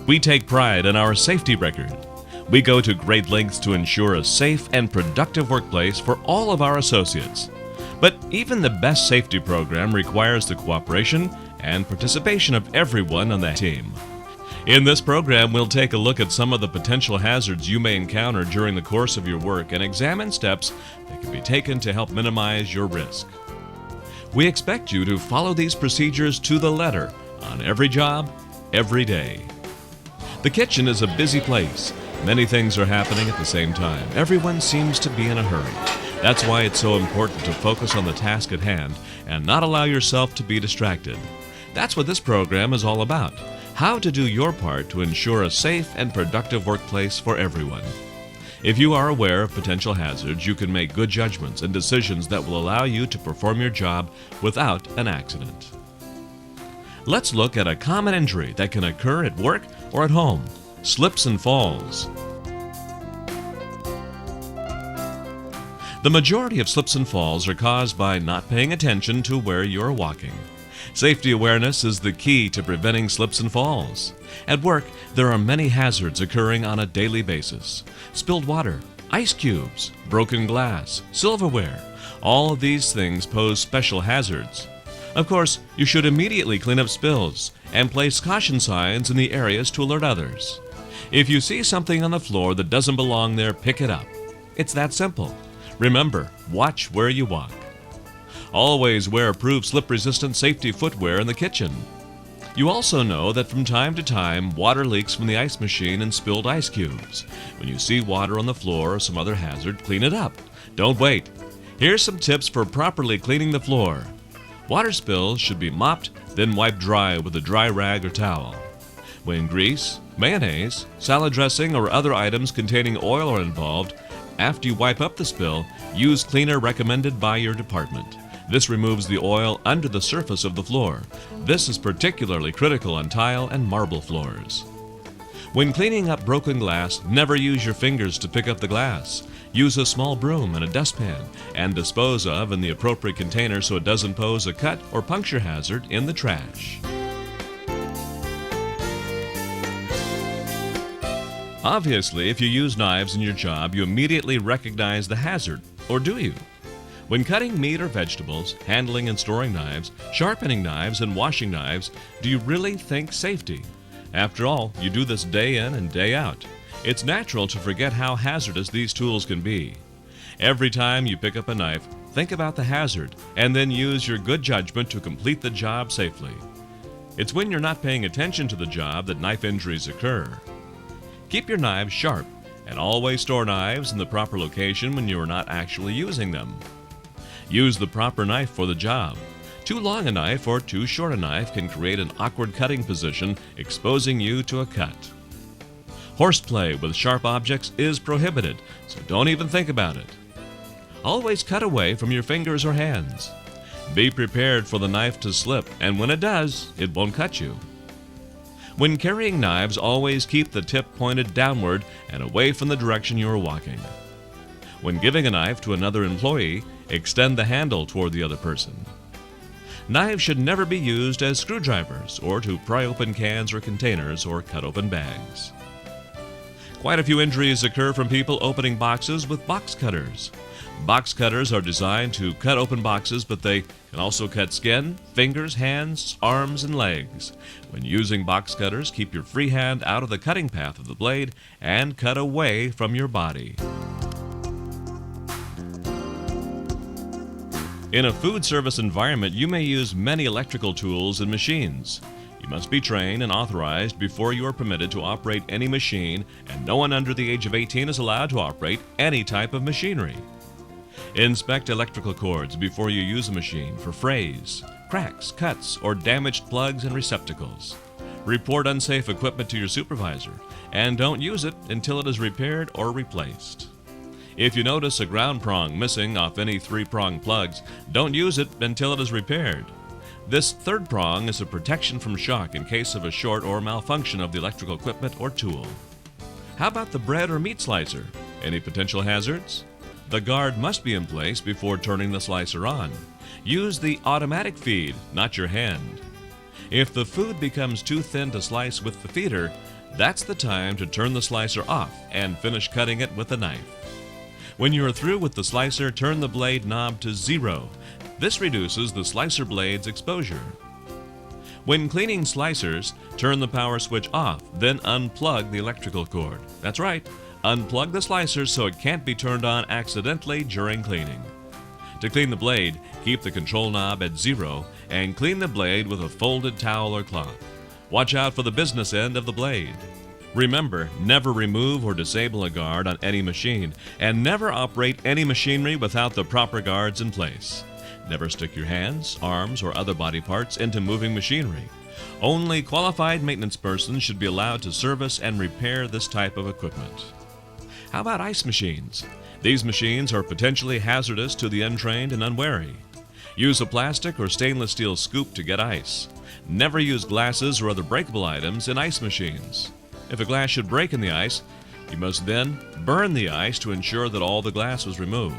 We take pride in our safety record. We go to great lengths to ensure a safe and productive workplace for all of our associates. But even the best safety program requires the cooperation and participation of everyone on the team. In this program, we'll take a look at some of the potential hazards you may encounter during the course of your work and examine steps that can be taken to help minimize your risk. We expect you to follow these procedures to the letter on every job, every day. The kitchen is a busy place. Many things are happening at the same time. Everyone seems to be in a hurry. That's why it's so important to focus on the task at hand and not allow yourself to be distracted. That's what this program is all about. How to do your part to ensure a safe and productive workplace for everyone. If you are aware of potential hazards, you can make good judgments and decisions that will allow you to perform your job without an accident. Let's look at a common injury that can occur at work or at home: slips and falls. The majority of slips and falls are caused by not paying attention to where you're walking. Safety awareness is the key to preventing slips and falls. At work, there are many hazards occurring on a daily basis. Spilled water, ice cubes, broken glass, silverware. All of these things pose special hazards. Of course, you should immediately clean up spills and place caution signs in the areas to alert others. If you see something on the floor that doesn't belong there, pick it up. It's that simple. Remember, watch where you walk. Always wear approved slip-resistant safety footwear in the kitchen. You also know that from time to time, water leaks from the ice machine and spilled ice cubes. When you see water on the floor or some other hazard, clean it up. Don't wait. Here's some tips for properly cleaning the floor. Water spills should be mopped, then wiped dry with a dry rag or towel. When grease, mayonnaise, salad dressing, or other items containing oil are involved, after you wipe up the spill, use cleaner recommended by your department. This removes the oil under the surface of the floor. This is particularly critical on tile and marble floors. When cleaning up broken glass, never use your fingers to pick up the glass. Use a small broom and a dustpan and dispose of in the appropriate container so it doesn't pose a cut or puncture hazard in the trash. Obviously, if you use knives in your job, you immediately recognize the hazard, or do you? When cutting meat or vegetables, handling and storing knives, sharpening knives, and washing knives, do you really think safety? After all, you do this day in and day out. It's natural to forget how hazardous these tools can be. Every time you pick up a knife, think about the hazard and then use your good judgment to complete the job safely. It's when you're not paying attention to the job that knife injuries occur. Keep your knives sharp and always store knives in the proper location when you are not actually using them. Use the proper knife for the job. Too long a knife or too short a knife can create an awkward cutting position, exposing you to a cut. Horseplay with sharp objects is prohibited, so don't even think about it. Always cut away from your fingers or hands. Be prepared for the knife to slip, and when it does, it won't cut you. When carrying knives, always keep the tip pointed downward and away from the direction you are walking. When giving a knife to another employee, extend the handle toward the other person. Knives should never be used as screwdrivers or to pry open cans or containers or cut open bags. Quite a few injuries occur from people opening boxes with box cutters. Box cutters are designed to cut open boxes, but they can also cut skin, fingers, hands, arms, and legs. When using box cutters, keep your free hand out of the cutting path of the blade and cut away from your body. In a food service environment, you may use many electrical tools and machines. You must be trained and authorized before you are permitted to operate any machine, and no one under the age of 18 is allowed to operate any type of machinery. Inspect electrical cords before you use a machine for frays, cracks, cuts, or damaged plugs and receptacles. Report unsafe equipment to your supervisor, and don't use it until it is repaired or replaced. If you notice a ground prong missing off any 3-prong plugs, don't use it until it is repaired. This third prong is a protection from shock in case of a short or malfunction of the electrical equipment or tool. How about the bread or meat slicer? Any potential hazards? The guard must be in place before turning the slicer on. Use the automatic feed, not your hand. If the food becomes too thin to slice with the feeder, That's the time to turn the slicer off and finish cutting it with a knife. When you are through with the slicer, turn the blade knob to 0. This reduces the slicer blade's exposure. When cleaning slicers, turn the power switch off, then unplug the electrical cord. That's right, unplug the slicer so it can't be turned on accidentally during cleaning. To clean the blade, keep the control knob at 0 and clean the blade with a folded towel or cloth. Watch out for the business end of the blade. Remember, never remove or disable a guard on any machine, and never operate any machinery without the proper guards in place. Never stick your hands, arms, or other body parts into moving machinery. Only qualified maintenance persons should be allowed to service and repair this type of equipment. How about ice machines? These machines are potentially hazardous to the untrained and unwary. Use a plastic or stainless steel scoop to get ice. Never use glasses or other breakable items in ice machines. If a glass should break in the ice, you must then burn the ice to ensure that all the glass was removed.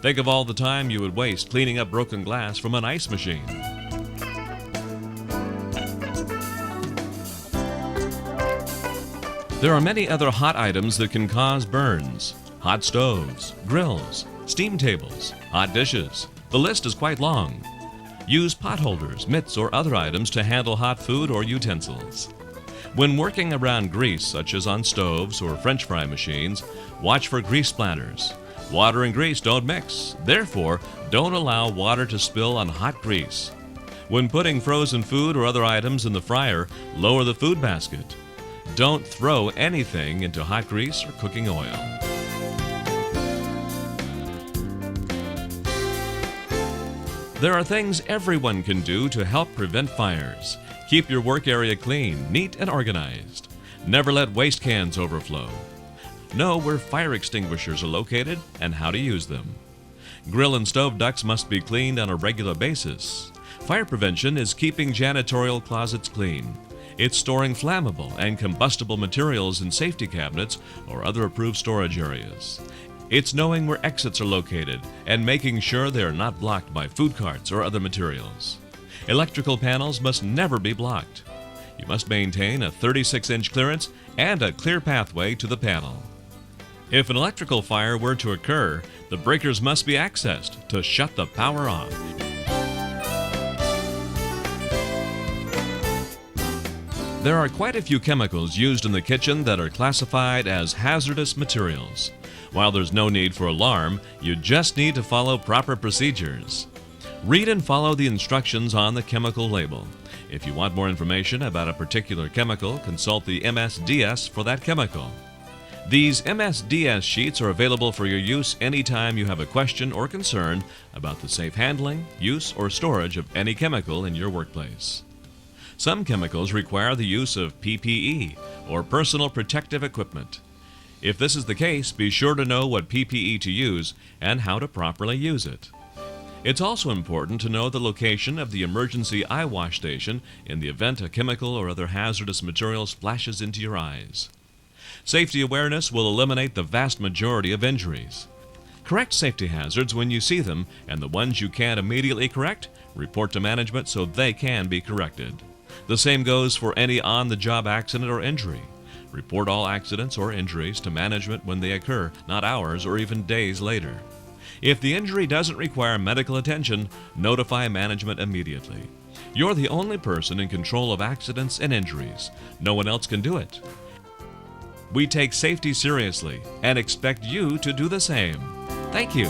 Think of all the time you would waste cleaning up broken glass from an ice machine. There are many other hot items that can cause burns. Hot stoves, grills, steam tables, hot dishes. The list is quite long. Use pot holders, mitts, or other items to handle hot food or utensils. When working around grease, such as on stoves or French fry machines, watch for grease splatters. Water and grease don't mix. Therefore, don't allow water to spill on hot grease. When putting frozen food or other items in the fryer, lower the food basket. Don't throw anything into hot grease or cooking oil. There are things everyone can do to help prevent fires. Keep your work area clean, neat, and organized. Never let waste cans overflow. Know where fire extinguishers are located and how to use them. Grill and stove ducts must be cleaned on a regular basis. Fire prevention is keeping janitorial closets clean. It's storing flammable and combustible materials in safety cabinets or other approved storage areas. It's knowing where exits are located and making sure they are not blocked by food carts or other materials. Electrical panels must never be blocked. You must maintain a 36-inch clearance and a clear pathway to the panel. If an electrical fire were to occur, the breakers must be accessed to shut the power off. There are quite a few chemicals used in the kitchen that are classified as hazardous materials. While there's no need for alarm, you just need to follow proper procedures. Read and follow the instructions on the chemical label. If you want more information about a particular chemical, consult the MSDS for that chemical. These MSDS sheets are available for your use anytime you have a question or concern about the safe handling, use, or storage of any chemical in your workplace. Some chemicals require the use of PPE, or personal protective equipment. If this is the case, be sure to know what PPE to use and how to properly use it. It's also important to know the location of the emergency eye wash station in the event a chemical or other hazardous material splashes into your eyes. Safety awareness will eliminate the vast majority of injuries. Correct safety hazards when you see them, and the ones you can't immediately correct, report to management so they can be corrected. The same goes for any on-the-job accident or injury. Report all accidents or injuries to management when they occur, not hours or even days later. If the injury doesn't require medical attention, notify management immediately. You're the only person in control of accidents and injuries. No one else can do it. We take safety seriously and expect you to do the same. Thank you.